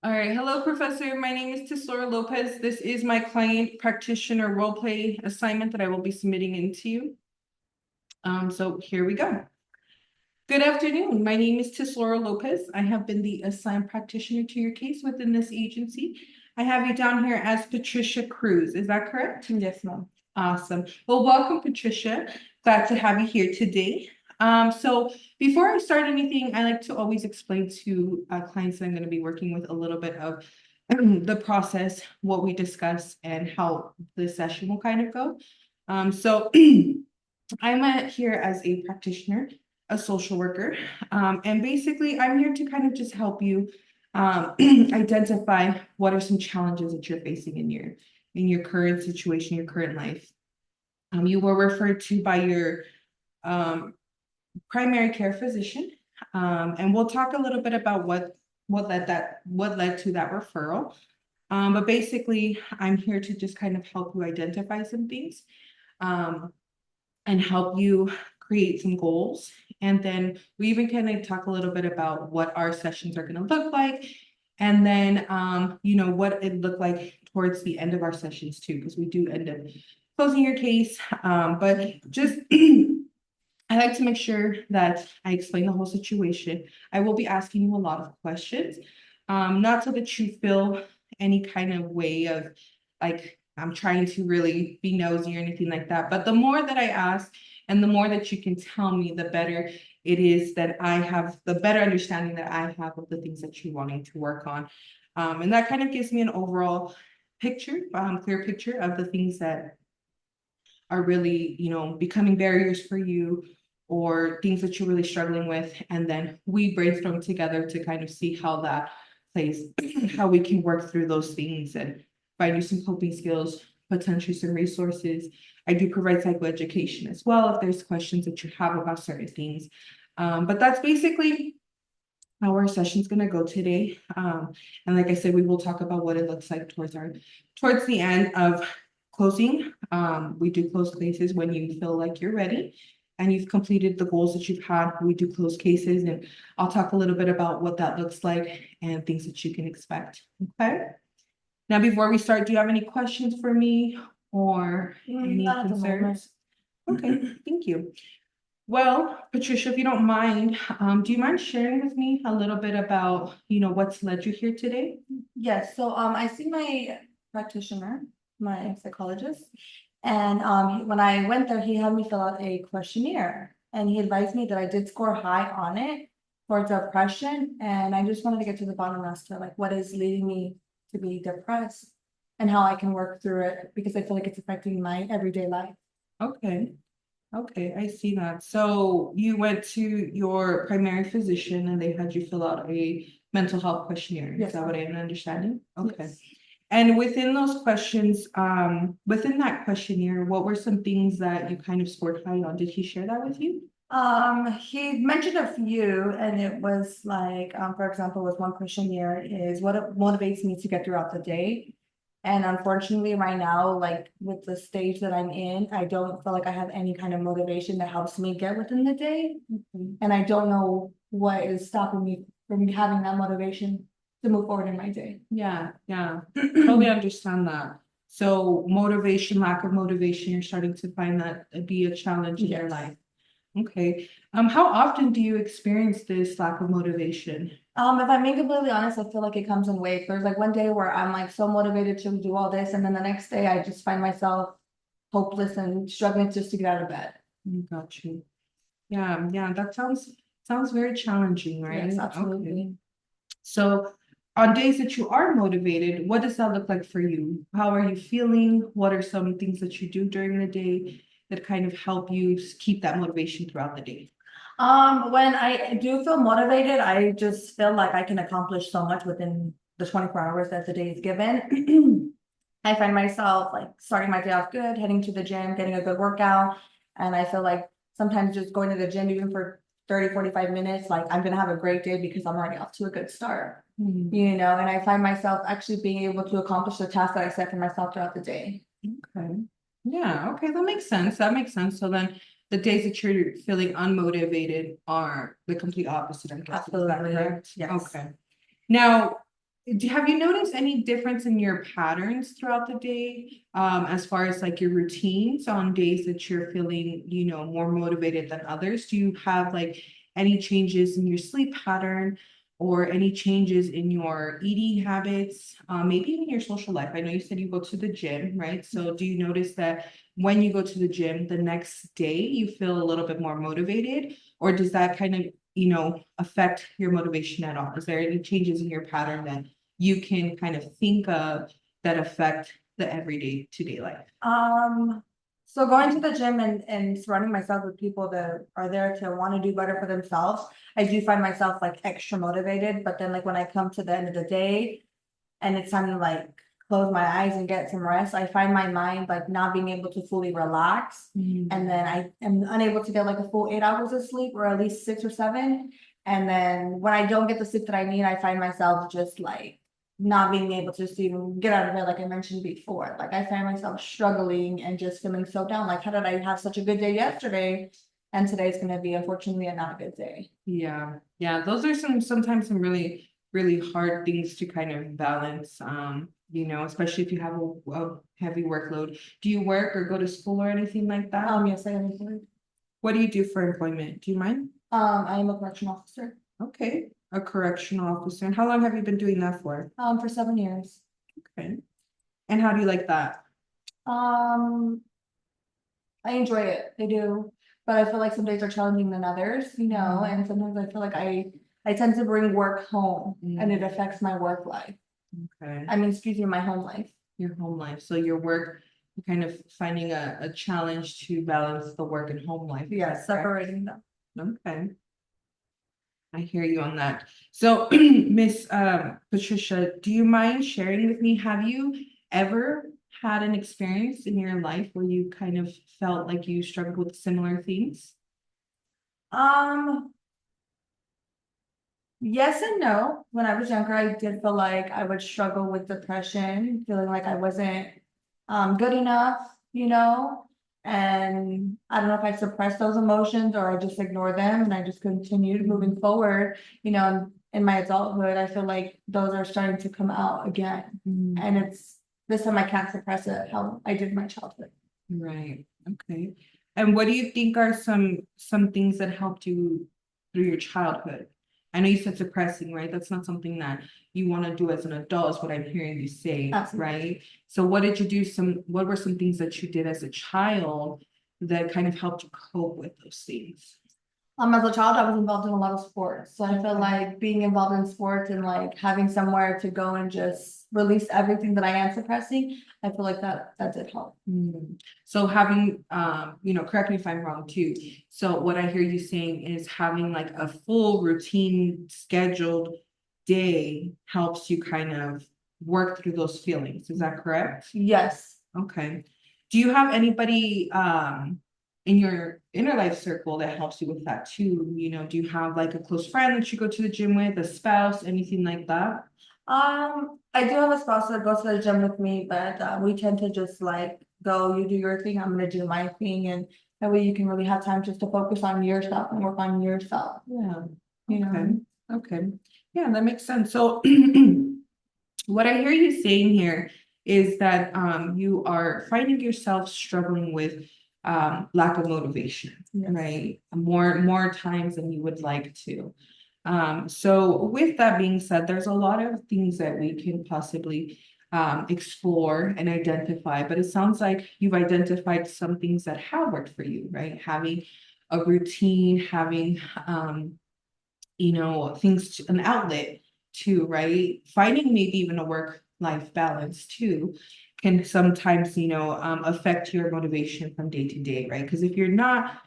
All right. Hello, Professor. My name is Tesora Lopez. This is my client practitioner role play assignment that I will be submitting into you. So here we go. Good afternoon. My name is Tesora Lopez. I have been the assigned practitioner to your case within this agency. I have you down here as Patricia Cruz. Is that correct? Yes, ma'am. Awesome. Well, welcome, Patricia. Glad to have you here today. So before I start anything, I like to always explain to clients that I'm going to be working with a little bit of the process, what we discuss, and how the session will kind of go. So I'm here as a practitioner, a social worker, and basically I'm here to kind of just help you identify what are some challenges that you're facing in your current situation, your current life. You were referred to by your um, primary care physician, and we'll talk a little bit about what led to that referral. But basically, I'm here to just kind of help you identify some things, and help you create some goals. And then we even kind of talk a little bit about what our sessions are going to look like, and then what it looked like towards the end of our sessions too, because we do end up closing your case. But just I like to make sure that I explain the whole situation. I will be asking you a lot of questions, not so that you feel any kind of way of like I'm trying to really be nosy or anything like that. But the more that I ask and the more that you can tell me, the better it is that I have the better understanding that I have of the things that you're wanting to work on. And that kind of gives me an overall picture, clear picture of the things that are really, becoming barriers for you or things that you're really struggling with. And then we brainstorm together to kind of see how that plays, how we can work through those things and find you some coping skills, potentially some resources. I do provide psychoeducation as well if there's questions that you have about certain things. But that's basically how our session's going to go today. And like I said, we will talk about what it looks like towards the end of closing. We do close cases when you feel like you're ready and you've completed the goals that you've had. We do close cases, and I'll talk a little bit about what that looks like and things that you can expect. Okay. Now, before we start, do you have any questions for me or any Not at the moment. concerns? Okay, thank you. Well, Patricia, if you don't mind, do you mind sharing with me a little bit about, what's led you here today? Yes, so I see my practitioner, my psychologist, and when I went there, he had me fill out a questionnaire, and he advised me that I did score high on it for depression, and I just wanted to get to the bottom as to like what is leading me to be depressed and how I can work through it because I feel like it's affecting my everyday life. Okay, okay, I see that. So you went to your primary physician and they had you fill out a mental health questionnaire. Yes, Is that what I'm understanding? Okay. yes. And within those questions, within that questionnaire, what were some things that you kind of scored high on? Did he share that with you? He mentioned a few, and it was like, for example, with one questionnaire is what motivates me to get throughout the day. And unfortunately, right now, like with the stage that I'm in, I don't feel like I have any kind of motivation that helps me get within the day. And I don't know what is stopping me from having that motivation to move forward in my day. Yeah, yeah, totally understand that. So motivation, lack of motivation, you're starting to find that be a challenge in your Yes. life. Okay. How often do you experience this lack of motivation? If I'm being completely honest, I feel like it comes in waves. There's like one day where I'm like so motivated to do all this, and then the next day I just find myself hopeless and struggling just to get out of bed. Got you. Yeah, yeah, that sounds very challenging, right? Yes, Okay. absolutely. So on days that you are motivated, what does that look like for you? How are you feeling? What are some things that you do during the day that kind of help you keep that motivation throughout the day? When I do feel motivated, I just feel like I can accomplish so much within the 24 hours that the day is given. I find myself like starting my day off good, heading to the gym, getting a good workout. And I feel like sometimes just going to the gym, even for 30, 45 minutes, like I'm gonna have a great day because I'm already off to a good start. And I find myself actually being able to accomplish the task that I set for myself throughout the day. Okay. Yeah, okay, that makes sense. That makes sense. So then the days that you're feeling unmotivated are the complete opposite, I'm guessing. Is that Absolutely. correct? Yes. Okay. Now, Have you noticed any difference in your patterns throughout the day? As far as like your routines on days that you're feeling, more motivated than others? Do you have like any changes in your sleep pattern or any changes in your eating habits? Maybe even your social life. I know you said you go to the gym, right? So do you notice that when you go to the gym, the next day you feel a little bit more motivated, or does that kind of affect your motivation at all? Is there any changes in your pattern that you can kind of think of that affect the everyday to-day life? So going to the gym and surrounding myself with people that are there to want to do better for themselves, I do find myself like extra motivated. But then like when I come to the end of the day and it's time to like close my eyes and get some rest, I find my mind like not being able to fully relax. And then I am unable to get like a full 8 hours of sleep or at least 6 or 7. And then when I don't get the sleep that I need, I find myself just like not being able to just even get out of bed, like I mentioned before. Like I find myself struggling and just feeling so down. Like, how did I have such a good day yesterday? And today's gonna be unfortunately not a good day. Yeah, yeah, those are sometimes some really, really hard things to kind of balance, especially if you have a heavy workload. Do you work or go to school or anything like that? Yes, I am employed. What do you do for employment? Do you mind? I am a correctional officer. Okay, a correctional officer. And how long have you been doing that for? For 7 years. Okay. And how do you like that? Um, I enjoy it. I do. But I feel like some days are challenging than others, and sometimes I feel like I tend to bring work home and it affects my work life. Okay. I mean, excuse me, my home life. Your home life. So your work, you're kind of finding a challenge to balance the work and home life. Yeah, separating them. Okay. I hear you on that. So, Miss Patricia, do you mind sharing with me, have you ever had an experience in your life where you kind of felt like you struggled with similar things? Um, yes and no. When I was younger, I did feel like I would struggle with depression, feeling like I wasn't good enough, and I don't know if I suppressed those emotions or I just ignored them and I just continued moving forward, in my adulthood. I feel like those are starting to come out again. And it's this time I can't suppress it how I did in my childhood. Right. Okay. And what do you think are some things that helped you through your childhood? I know you said suppressing, right? That's not something that you want to do as an adult, is what I'm hearing you say, Absolutely. right? So what did you do? What were some things that you did as a child that kind of helped you cope with those things? As a child, I was involved in a lot of sports. So I feel like being involved in sports and like having somewhere to go and just release everything that I am suppressing, I feel like that did help. So having, correct me if I'm wrong too. So what I hear you saying is having like a full routine scheduled day helps you kind of work through those feelings. Is that correct? Yes. Okay. Do you have anybody in your inner life circle that helps you with that too? Do you have like a close friend that you go to the gym with, a spouse, anything like that? I do have a spouse that goes to the gym with me, but we tend to just like go, you do your thing, I'm gonna do my thing, and that way you can really have time just to focus on yourself and work on yourself. Yeah. You know? Okay. Yeah, that makes sense. So what I hear you saying here is that you are finding yourself struggling with lack of motivation, Yes. right? More times than you would like to. So with that being said, there's a lot of things that we can possibly explore and identify, but it sounds like you've identified some things that have worked for you, right? Having a routine, having things an outlet too, right? Finding maybe even a work-life balance too can sometimes, affect your motivation from day to day, right? Because if you're not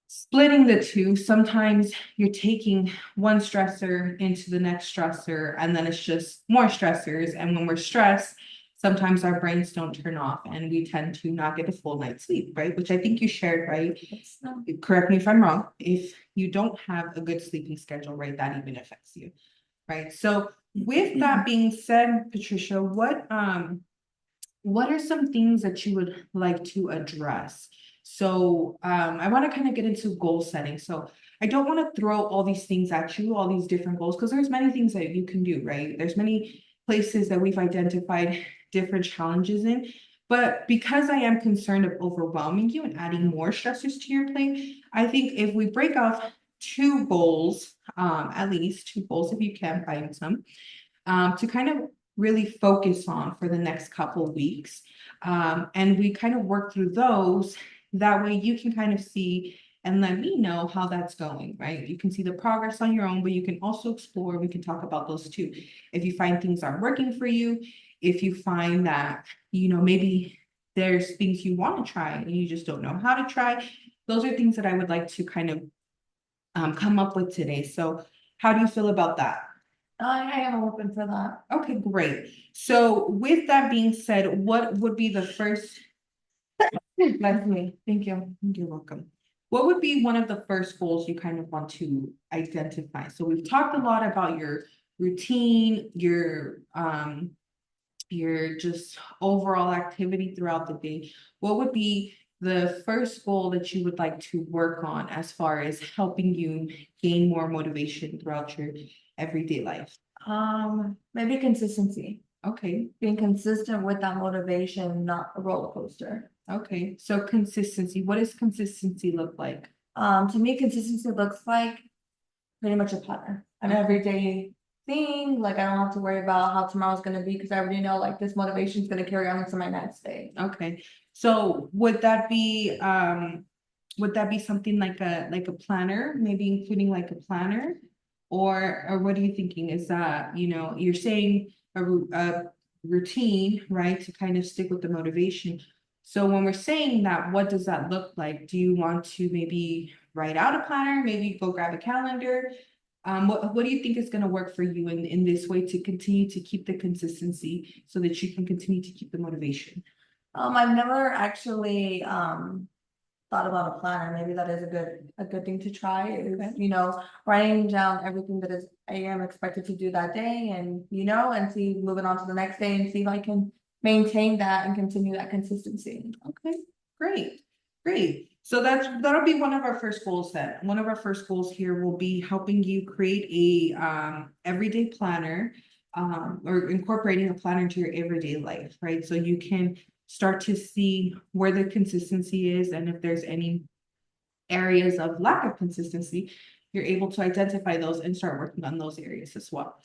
splitting the two, sometimes you're taking one stressor into the next stressor, and then it's just more stressors. And when we're stressed, sometimes our brains don't turn off and we tend to not get a full night's sleep, right? Which I think you shared, right? Correct me if I'm wrong. If you don't have a good sleeping schedule, right, that even affects you, right? So with that being said, Patricia, what are some things that you would like to address? So I want to kind of get into goal setting. So I don't want to throw all these things at you, all these different goals, because there's many things that you can do, right? There's many places that we've identified different challenges in. But because I am concerned of overwhelming you and adding more stressors to your plate, I think if we break off two goals, at least two goals, if you can find some, to kind of really focus on for the next couple of weeks. And we kind of work through those. That way you can kind of see and let me know how that's going, right? You can see the progress on your own, but you can also explore. We can talk about those too. If you find things aren't working for you, if you find that, maybe there's things you want to try and you just don't know how to try, those are things that I would like to kind of come up with today. So how do you feel about that? I am open for that. Okay, great. So with that being said, what would be the first? Leslie, thank you. You're welcome. What would be one of the first goals you kind of want to identify? So we've talked a lot about your routine, your just overall activity throughout the day. What would be the first goal that you would like to work on as far as helping you gain more motivation throughout your everyday life? Maybe consistency, Okay, being consistent with that motivation, not a roller coaster. okay. So consistency, what does consistency look like? To me, consistency looks like pretty much a pattern, an everyday thing. Like I don't have to worry about how tomorrow's gonna be because I already know like this motivation is gonna carry on into my next day. Okay, so would that be something like a planner, maybe including like a planner? Or what are you thinking? Is that, you're saying a routine, right, to kind of stick with the motivation. So when we're saying that, what does that look like? Do you want to maybe write out a planner, maybe go grab a calendar? What do you think is going to work for you in this way to continue to keep the consistency so that you can continue to keep the motivation? I've never actually thought about a planner. Maybe that is a good thing to try is, Okay. writing down everything that is I am expected to do that day and and see moving on to the next day and see if I can maintain that and continue that consistency. Okay, great, great. So that'll be one of our first goals then. One of our first goals here will be helping you create a everyday planner, or incorporating a planner into your everyday life, right? So you can start to see where the consistency is and if there's any areas of lack of consistency, you're able to identify those and start working on those areas as well.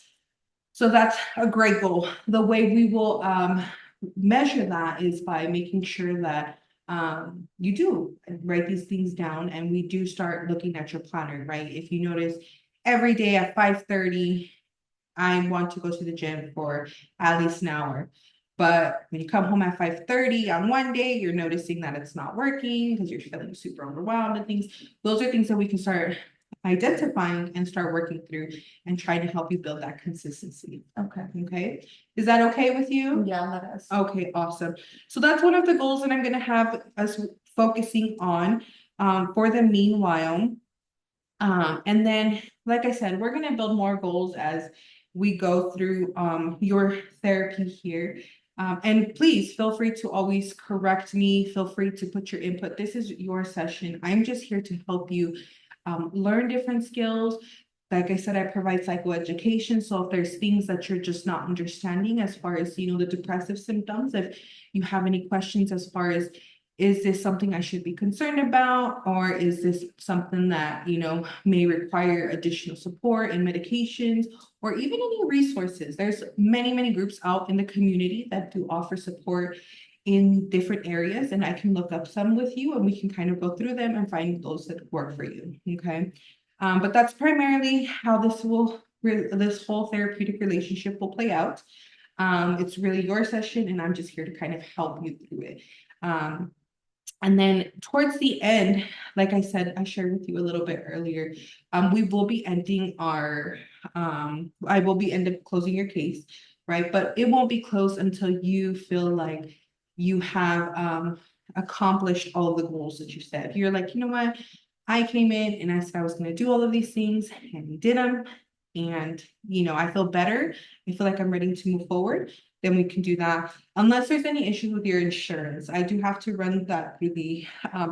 So that's a great goal. The way we will measure that is by making sure that you do write these things down and we do start looking at your planner, right? If you notice every day at 5:30, I want to go to the gym for at least an hour. But when you come home at 5:30 on one day, you're noticing that it's not working because you're feeling super overwhelmed and things. Those are things that we can start identifying and start working through and trying to help you build that consistency. Okay. Okay. Is that okay with you? Yeah, that is. Okay, awesome. So that's one of the goals that I'm going to have us focusing on for the meanwhile. And then, like I said, we're going to build more goals as we go through your therapy here. And please feel free to always correct me. Feel free to put your input. This is your session. I'm just here to help you learn different skills. Like I said, I provide psychoeducation. So if there's things that you're just not understanding as far as, the depressive symptoms, if you have any questions as far as, is this something I should be concerned about? Or is this something that, may require additional support and medications or even any resources? There's many, many groups out in the community that do offer support in different areas, and I can look up some with you and we can kind of go through them and find those that work for you. Okay. But that's primarily how this whole therapeutic relationship will play out. It's really your session and I'm just here to kind of help you through it. And then towards the end, like I said, I shared with you a little bit earlier, we will be ending I will be end up closing your case, right? But it won't be closed until you feel like you have accomplished all of the goals that you set. You're like, you know what? I came in and I said I was going to do all of these things and we did them. And, I feel better. I feel like I'm ready to move forward. Then we can do that. Unless there's any issues with your insurance. I do have to run that through the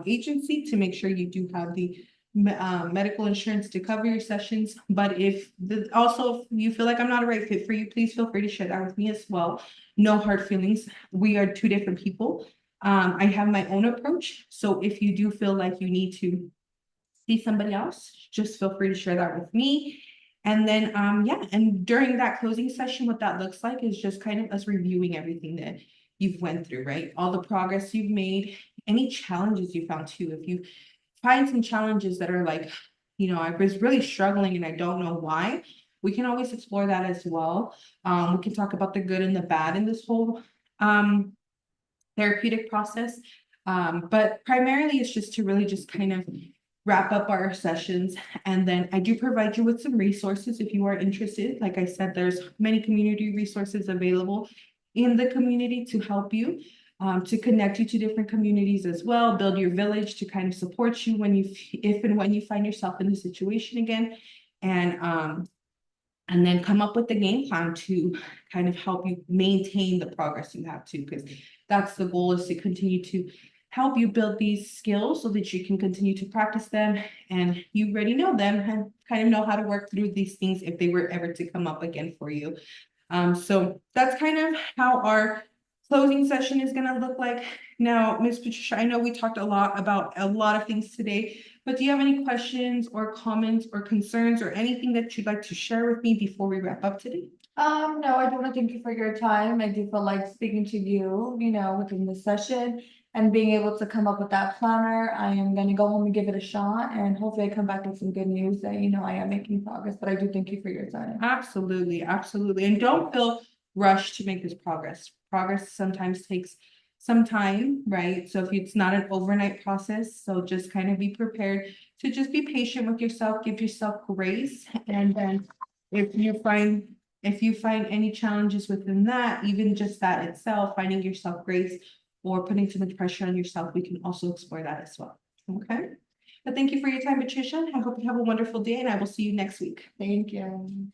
agency to make sure you do have the medical insurance to cover your sessions. But if also if you feel like I'm not a right fit for you, please feel free to share that with me as well. No hard feelings. We are two different people. I have my own approach. So if you do feel like you need to see somebody else, just feel free to share that with me. And then, yeah, and during that closing session, what that looks like is just kind of us reviewing everything that you've went through, right? All the progress you've made, any challenges you found too. If you find some challenges that are like, I was really struggling and I don't know why, we can always explore that as well. We can talk about the good and the bad in this whole therapeutic process. But primarily it's just to really just kind of wrap up our sessions. And then I do provide you with some resources if you are interested. Like I said, there's many community resources available in the community to help you, to connect you to different communities as well, build your village to kind of support you if and when you find yourself in the situation again. And then come up with the game plan to kind of help you maintain the progress you have too, because that's the goal, is to continue to help you build these skills so that you can continue to practice them and you already know them and kind of know how to work through these things if they were ever to come up again for you. So that's kind of how our closing session is going to look like. Now, Ms. Patricia, I know we talked a lot about a lot of things today, but do you have any questions or comments or concerns or anything that you'd like to share with me before we wrap up today? No, I do want to thank you for your time. I do feel like speaking to you, within this session and being able to come up with that planner. I am going to go home and give it a shot and hopefully I come back with some good news that, I am making progress, but I do thank you for your time. Absolutely, absolutely. And don't feel rushed to make this progress. Progress sometimes takes some time, right? So if it's not an overnight process, so just kind of be prepared to just be patient with yourself, give yourself grace. And then if you find any challenges within that, even just that itself, finding yourself grace or putting too much pressure on yourself, we can also explore that as well. Okay. But thank you for your time, Patricia. I hope you have a wonderful day and I will see you next week. Thank you.